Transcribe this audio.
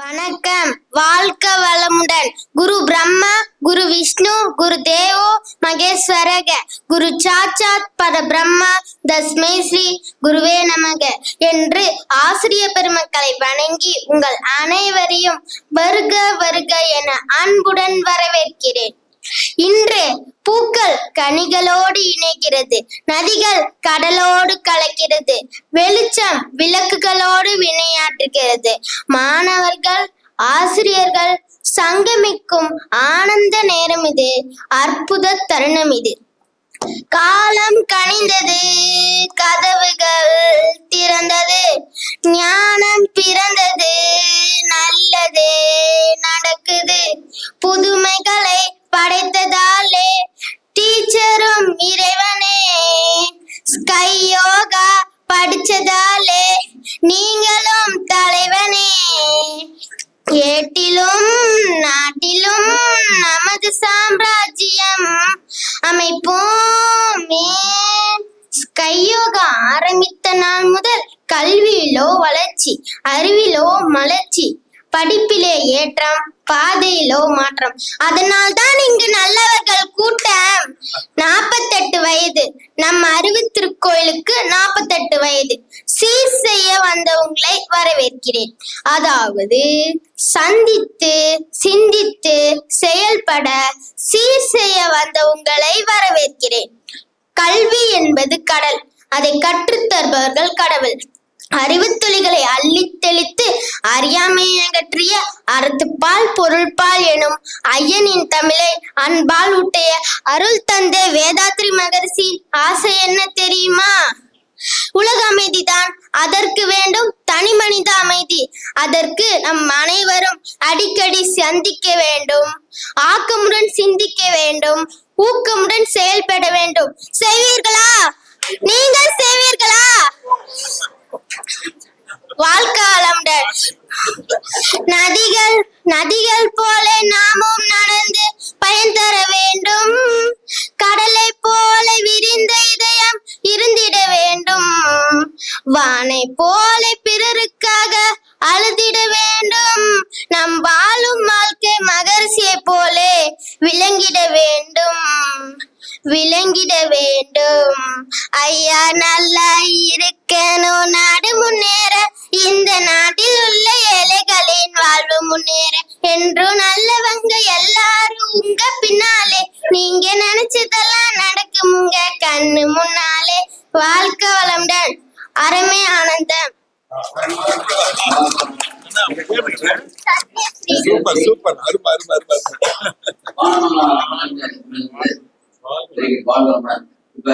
வணக்கம். வாழ்க வளமுடன். குரு பிரம்மா, குரு விஷ்ணு, குரு தேவோ மகேஸ்வரக, குரு சாட்சாத் பரபிரம்மா தஸ்மை ஸ்ரீ குருவே நமக என்று ஆசிரிய பெருமக்களை வணங்கி உங்கள் அனைவரையும் வருக வருக என அன்புடன் வரவேற்கிறேன். இன்று பூக்கள் கனிகளோடு இணைகிறது, நதிகள் கடலோடு கலக்கிறது, வெளிச்சம் விளக்குகளோடு வினையாற்றுகிறது, மாணவர்கள் ஆசிரியர்கள் சங்கமிக்கும் ஆனந்த நேரம் இது, அற்புத தருணம் இது. காலம் கனிந்தது, கதவுகள் திறந்தது, ஞானம் பிறந்தது, நல்லது நடக்குது, புதுமைகளை படைத்ததாலே டீச்சரும் இறைவனே, ஸ்கை யோகா படிச்சதாலே நீங்களும் தலைவனே, ஏட்டிலும் நாட்டிலும் நமது சாம்ராஜ்யம் அமைப்போமே. ஸ்கை யோகா ஆரம்பித்த நாள் முதல் கல்வியிலோ வளர்ச்சி, அறிவிலோ மலர்ச்சி, படிப்பிலே ஏற்றம், பாதையிலோ மாற்றம். அதனால் தான் இங்கு நல்லவர்கள் கூட்டம். 48 வயது, நம் அறிவு திருக்கோயிலுக்கு 48 வயது. சீர் செய்ய வந்தவங்களை வரவேற்கிறேன். அதாவது சந்தித்து சிந்தித்து செயல்பட சீர் செய்ய வந்தவங்களை வரவேற்கிறேன். கல்வி என்பது கடல், அதை கற்றுத்தருபவர்கள் கடவுள். அறிவுத்துளிகளை அள்ளி தெளித்து அறியாமையை அகற்றிய அறத்துப்பால் பொருள்பால் எனும் ஐயனின் தமிழை அன்பால் ஊட்டிய அருள் தந்தை வேதாத்ரி மகரிஷியின் ஆசை என்ன தெரியுமா? உலக அமைதிதான். அதற்கு வேண்டும் தனி மனித அமைதி. அதற்கு நம் அனைவரும் அடிக்கடி சந்திக்க வேண்டும், ஆக்கமுடன் சிந்திக்க வேண்டும், ஊக்கமுடன் செயல்பட வேண்டும். செய்வீர்களா? நீங்கள் செய்வீர்களா? வாழ்காலமுடன். நதிகள் போல நாமும் நடந்து பயன் தர வேண்டும். கடலை போல விரிந்த இதயம் இருந்திட வேண்டும். வானை போல பிறருக்காக அழுதிட வேண்டும். நம் வாழும் வாழ்க்கை மகரிஷியை போல விளங்கிட வேண்டும். ஐயா நல்லா இருக்கணும், நாடு முன்னேற, இந்த நாட்டில் உள்ள ஏழைகளின் வாழ்வு முன்னேற, என்றும் நல்லவங்க எல்லாரும் உங்க பின்னாலே, நீங்க நினைச்சதெல்லாம் நடக்கும் உங்க கண்ணு முன்னாலே. வாழ்க வளமுடன். அறமே ஆனந்தம். இப்ப